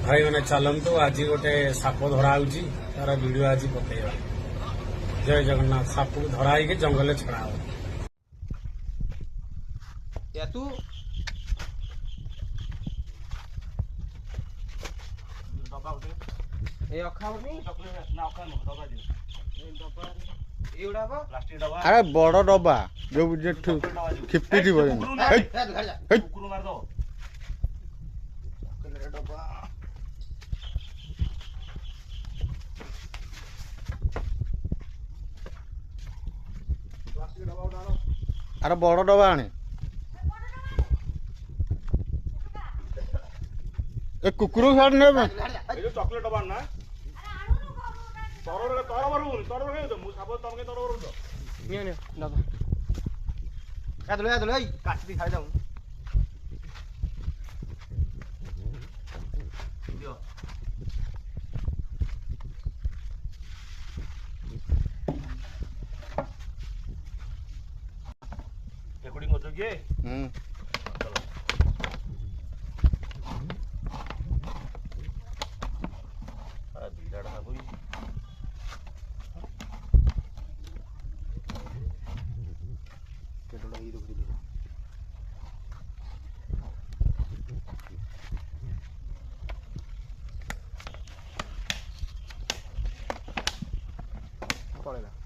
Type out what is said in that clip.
भाई मैंने चलतु आज गोटे साप धरा तार वीडियो आज पकड़ा जय जगन्नाथ साप को धरा जंगल छड़ा हो अरे बड़ डबा जो खिप्टी थी अरे बड़ डबा आने ए कुकुर छाड़ ने चॉकलेट डबा ना तोर तोर मारू तोर के मु साब तमके तोर मारू तो नियो नियो डबा ए काटी खाइ जाऊ दियो रेकॉर्डिंग होतो की पळेला